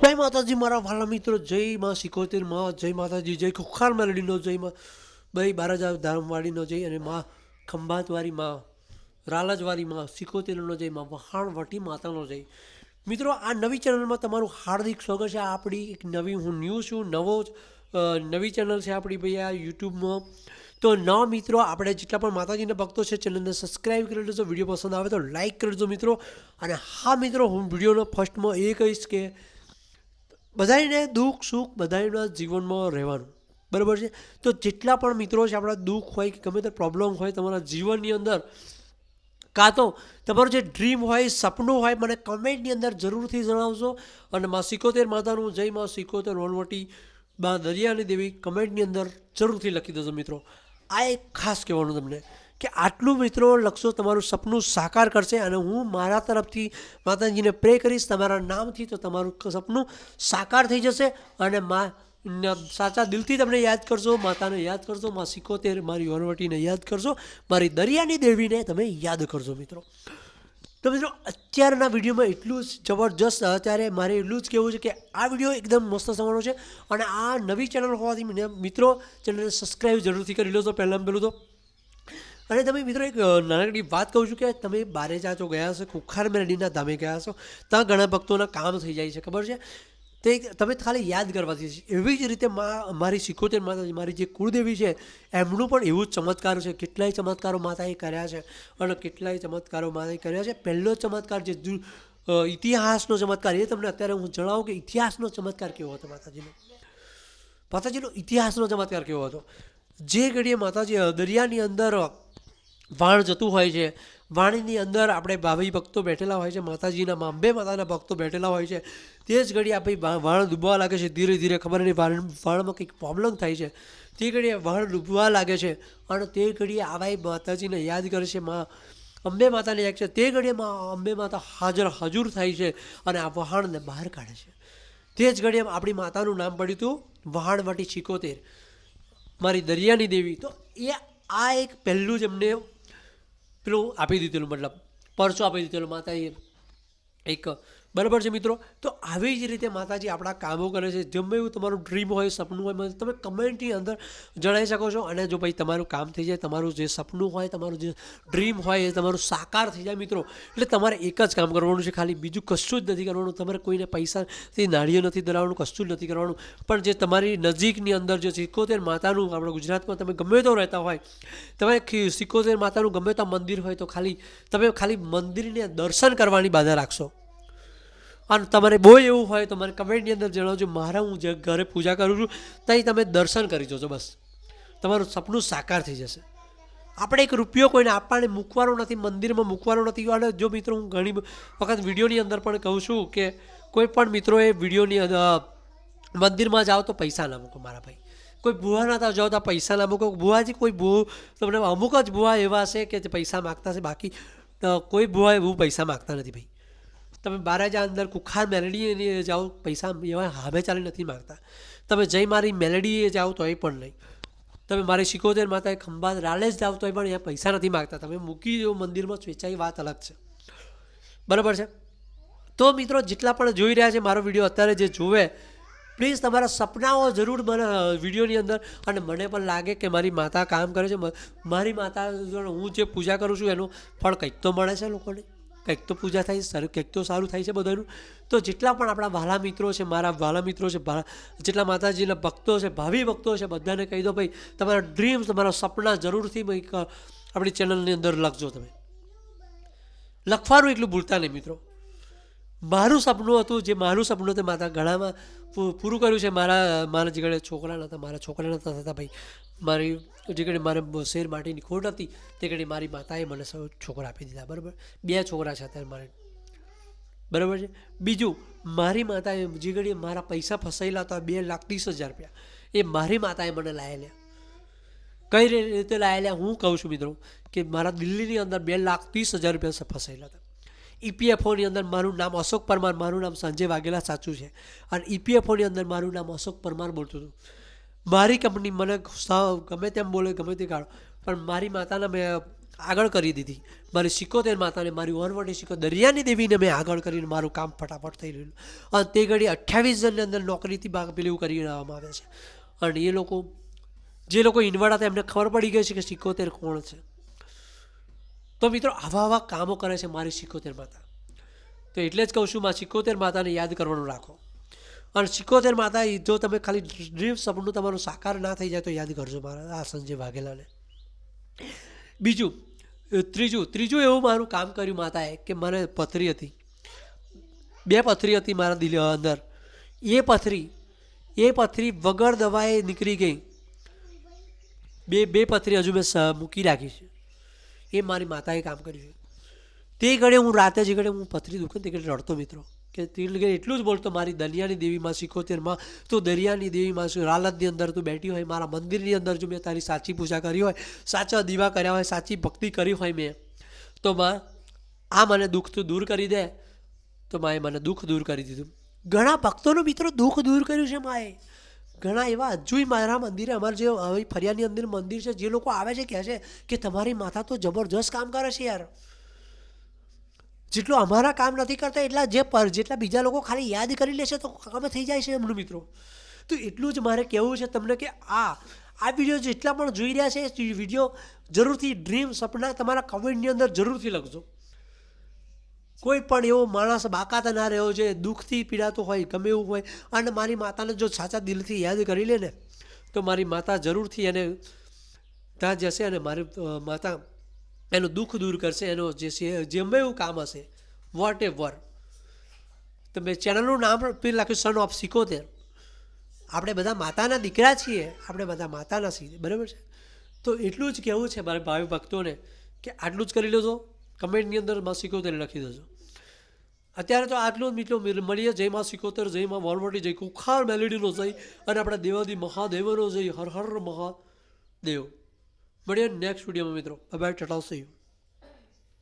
જય માતાજી મારા વાલા મિત્રો, જય માં સિકોતેર માં, જય માતાજી, જય ખુખાર મેલડીનો જય માં, ભાઈ બારાજા ધામવાડીનો જય અને માં ખંભાતવાળી માં, રાલજવાળી માં, સિકોતેરનો જય માં, વહાણવટી માતાનો જય. મિત્રો, આ નવી ચેનલમાં તમારું હાર્દિક સ્વાગત છે. આ આપણી એક નવી, હું ન્યૂ છું, નવી ચેનલ છે આપણી ભાઈ આ યુટ્યુબમાં. તો નવા મિત્રો, આપણે જેટલા પણ માતાજીના ભક્તો છે ચેનલને સબસ્ક્રાઈબ કરી લેજો, વિડીયો પસંદ આવે તો લાઇક કરી દેજો મિત્રો. અને હા મિત્રો, હું વિડીયોનો ફર્સ્ટમાં એ કહીશ કે બધાને દુઃખ સુખ બધાના જીવનમાં રહેવાનું, બરાબર છે. તો જેટલા પણ મિત્રો છે, આપણા દુઃખ હોય કે ગમે તે પ્રોબ્લેમ હોય તમારા જીવનની અંદર, કાં તો તમારું જે ડ્રીમ હોય, સપનું હોય, મને કમેન્ટની અંદર જરૂરથી જણાવજો. અને માં સિકોતેર માતાનું જય, માં સિકોતેર વનવટી માં દરિયાની દેવી કમેન્ટની અંદર જરૂરથી લખી દેજો મિત્રો. આ એક ખાસ કહેવાનું તમને કે આટલું મિત્રો લખશો, તમારું સપનું સાકાર કરશે. અને હું મારા તરફથી માતાજીને પ્રે કરીશ તમારા નામથી, તો તમારું સપનું સાકાર થઈ જશે. અને સાચા દિલથી તમને યાદ કરશો, માતાને યાદ કરશો, માં સિકોતેર મારી વનવટીને યાદ કરશો, મારી દરિયાની દેવીને તમે યાદ કરજો મિત્રો. તો મિત્રો, અત્યારના વિડીયોમાં એટલું જ જબરજસ્ત, અત્યારે મારે એટલું જ કહેવું છે કે આ વિડીયો એકદમ મસ્ત થવાનો છે. અને આ નવી ચેનલ હોવાથી મિત્રો ચેનલને સબસ્ક્રાઈબ જરૂરથી કરી લો. તો પહેલાં પેલું તો, અને તમે મિત્રો એક નાનકડી વાત કહું છું કે તમે બારે ચાચો ગયા હશો, ખુખાર મેલડીના ધામે ગયા હશો, ત્યાં ઘણા ભક્તોના કામ થઈ જાય છે, ખબર છે. તે તમે ખાલી યાદ કરવાથી છે. એવી જ રીતે મારી સિકોતેર માતાજી, મારી જે કુળદેવી છે, એમનું પણ એવું જ ચમત્કાર છે. કેટલાય ચમત્કારો માતાએ કર્યા છે અને કેટલાય ચમત્કારો માતાએ કર્યા છે. પહેલો ચમત્કાર જે ઇતિહાસનો ચમત્કાર, એ તમને અત્યારે હું જણાવું કે ઇતિહાસનો ચમત્કાર કેવો હતો માતાજીનો ઇતિહાસનો ચમત્કાર કેવો હતો. જે ઘડીએ માતાજી દરિયાની અંદર વાણ જતું હોય છે, વાણીની અંદર આપણે ભાવિ ભક્તો બેઠેલા હોય છે, માતાજીના અંબે માતાના ભક્તો બેઠેલા હોય છે, તે જ ઘડી આપણે વાણ ડૂબવા લાગે છે. ધીરે ધીરે ખબર નહીં વાણમાં કંઈક પ્રોબ્લેમ થાય છે, તે ઘડીએ વાણ ડૂબવા લાગે છે. અને તે ઘડીએ આવા માતાજીને યાદ કરે છે, અંબે માતાને યાદ છે. તે ઘડીએ અંબે માતા હજુર થાય છે અને આ વહાણને બહાર કાઢે છે. તે જ ઘડીએ આપણી માતાનું નામ પડ્યું હતું વહાણવટી સિકોતેર, મારી દરિયાની દેવી. તો એ આ એક પહેલું જ એમને પેલું આપી દીધેલું, મતલબ પરચો આપી દીધેલો માતાએ એક, બરાબર છે મિત્રો. તો આવી જ રીતે માતાજી આપણા કામો કરે છે. ગમે એવું તમારું ડ્રીમ હોય, સપનું હોય, તમે કમેન્ટની અંદર જણાવી શકો છો. અને જો ભાઈ તમારું કામ થઈ જાય, તમારું જે સપનું હોય, તમારું જે ડ્રીમ હોય એ તમારું સાકાર થઈ જાય મિત્રો, એટલે તમારે એક જ કામ કરવાનું છે, ખાલી બીજું કશું જ નથી કરવાનું. તમારે કોઈને પૈસાથી નાળીઓ નથી ધરાવવાનું, કશું જ નથી કરવાનું. પણ જે તમારી નજીકની અંદર જે સિકોતેર માતાનું, આપણા ગુજરાતમાં તમે ગમે તો રહેતા હોય, તમે સિકોતેર માતાનું ગમે ત્યાં મંદિર હોય, તો તમે ખાલી મંદિરને દર્શન કરવાની બાધા રાખશો. અને તમારે બહુ એવું હોય તો મને કમેન્ટની અંદર જણાવજો. હું જે ઘરે પૂજા કરું છું ત્યાં તમે દર્શન કરી જજો, બસ તમારું સપનું સાકાર થઈ જશે. આપણે એક રૂપિયો કોઈને આપવાને મૂકવાનો નથી, મંદિરમાં મૂકવાનો નથી. અને જો મિત્રો, હું ઘણી વખત વિડીયોની અંદર પણ કહું છું કે કોઈ પણ મિત્રોએ વિડીયોની અંદર મંદિરમાં જાઓ તો પૈસા ના મૂકો મારા ભાઈ. કોઈ ભૂવાના જાઓ તો પૈસા ના મૂકો. ભૂવાજી કોઈ તમને અમુક જ ભૂવા એવા છે કે જે પૈસા માગતા છે, બાકી કોઈ ભૂવા એવું પૈસા માગતા નથી ભાઈ. તમે બારાજા અંદર કુખાર મેલડીએ જાઓ, પૈસા એવા હામે ચાલી નથી માગતા. તમે જય મારી મેલડીએ જાઓ તો એ પણ નહીં. તમે મારી સિકોતેર માતાએ ખંભાત રાલેજ જાઓ તો એ પણ અહીંયા પૈસા નથી માગતા. તમે મૂકી દો મંદિરમાં સ્વેચ્છાએ, વાત અલગ છે, બરાબર છે. તો મિત્રો, જેટલા પણ જોઈ રહ્યા છે મારો વિડીયો અત્યારે, જે જોવે, પ્લીઝ તમારા સપનાઓ જરૂર મને વિડીયોની અંદર. અને મને પણ લાગે કે મારી માતા કામ કરે છે, મારી માતા હું જે પૂજા કરું છું એનું ફળ કંઈક તો મળે છે લોકોને, કંઈક તો પૂજા થાય છે, કંઈક તો સારું થાય છે બધાનું. તો જેટલા પણ આપણા વાલા મિત્રો છે, મારા વાલા મિત્રો છે, જેટલા માતાજીના ભક્તો છે, ભાવિ ભક્તો છે, બધાને કહી દો ભાઈ, તમારા ડ્રીમ્સ, તમારા સપના જરૂરથી આપણી ચેનલની અંદર લખજો. તમે લખવાનું એટલું ભૂલતા નહીં મિત્રો. મારું સપનું હતું, જે મારું સપનું હતું માતા ઘણામાં પૂરું કર્યું છે. મારા જે ઘડે છોકરા નહોતા, મારા છોકરા નહોતા થતા ભાઈ, મારી જે ઘડી મારે શેર માટીની ખોટ હતી, તે ઘડી મારી માતાએ મને છોકરા આપી દીધા, બરાબર. 2 છોકરા છે અત્યારે મારે, બરાબર છે. બીજું, મારી માતાએ જે ઘડી મારા પૈસા ફસાયેલા હતા 2,30,000 રૂપિયા, એ મારી માતાએ મને લાયેલા. કઈ રીતે લાયેલા હું કહું છું મિત્રો, કે મારા દિલ્હીની અંદર 2,30,000 રૂપિયા ફસાયેલા હતા. ઈપીએફઓની અંદર મારું નામ અશોક પરમાર, મારું નામ સંજય વાઘેલા સાચું છે. અને ઈપીએફઓની અંદર મારું નામ અશોક પરમાર બોલતું હતું. મારી કંપની મને ગમે તેમ બોલે, ગમે તે ગાળો, પણ મારી માતાના મેં આગળ કરી દીધી. મારી 76 માતાને, મારી વરવટી સિકોતેર દરિયાની દેવીને મેં આગળ કરીને મારું કામ ફટાફટ થઈ ગયેલું. અને તે ઘડી 28 જણની અંદર નોકરીથી પેલું કરી દેવામાં આવે છે. અને એ લોકો જે લોકો ઇન્વાડા હતા એમને ખબર પડી ગઈ છે કે 76 કોણ છે. તો મિત્રો આવા કામો કરે છે મારી 76 માતા. તો એટલે જ કહું છું, માં 76 માતાને યાદ કરવાનું રાખો. અને 76 માતા જો તમે ખાલી ડ્રીમ સપનું તમારું સાકાર ના થઈ જાય તો યાદ કરજો મારા આ સંજય વાઘેલાને. ત્રીજું એવું મારું કામ કર્યું માતાએ કે મને પથરી હતી, 2 પથરી હતી મારા દિલ અંદર. એ પથરી વગર દવાએ નીકળી ગઈ. બે પથરી હજુ મેં મૂકી રાખી છે. એ મારી માતાએ કામ કર્યું છે. તે ઘડે હું રાતે જે ઘડે હું પથરી દુખે તે ઘડે રડતો મિત્રો, કે તે એટલું જ બોલતો, મારી દરિયાની દેવીમાં 76 તું દરિયાની દેવીમાં રાલદની અંદર તું બેઠી હોય, મારા મંદિરની અંદર જો મેં તારી સાચી પૂજા કરી હોય, સાચા દીવા કર્યા હોય, સાચી ભક્તિ કરી હોય મેં, તો માં આ મને દુઃખ તું દૂર કરી દે. તો માએ મને દુઃખ દૂર કરી દીધું. ઘણા ભક્તોનું મિત્રો દુઃખ દૂર કર્યું છે માએ. ઘણા એવા હજુય મારા મંદિરે, અમારા જે ફરિયાની અંદર મંદિર છે, જે લોકો આવે છે કહે છે કે તમારી માતા તો જબરજસ્ત કામ કરે છે યાર. જેટલું અમારા કામ નથી કરતા જેટલા બીજા લોકો ખાલી યાદ કરી લેશે તો કામ થઈ જાય છે એમનું મિત્રો. તો એટલું જ મારે કહેવું છે તમને કે આ વિડીયો જેટલા પણ જોઈ રહ્યા છે એ વિડીયો જરૂરથી ડ્રીમ સપના તમારા કમેન્ટની અંદર જરૂરથી લખજો. કોઈ પણ એવો માણસ બાકાત ના રહ્યો છે, દુઃખથી પીડાતો હોય, ગમે એવું હોય, અને મારી માતાને જો સાચા દિલથી યાદ કરી લે ને તો મારી માતા જરૂરથી એને ત્યાં જશે અને મારી માતા એનું દુઃખ દૂર કરશે. એનો જે છે જેમ એવું કામ હશે વોટ એવર. તમે ચેનલનું નામ લખ્યું સન ઓફ 76. આપણે બધા માતાના દીકરા છીએ, આપણે બધા માતાના છીએ, બરાબર છે. તો એટલું જ કહેવું છે મારા ભાવિ ભક્તોને કે આટલું જ કરી લેજો. કમેન્ટની અંદર માં 76 લખી દેજો. અત્યારે તો આટલું જ મિત્રો. મળીએ. જય માં 76, જય માં વરવટી, જય કુખાર મેલેડીનો જય, અને આપણા દેવાદી મહાદેવનો જય. હર હર મહાદેવ. મળીએ નેક્સ્ટ વિડીયોમાં મિત્રો. Bye, tata, see you.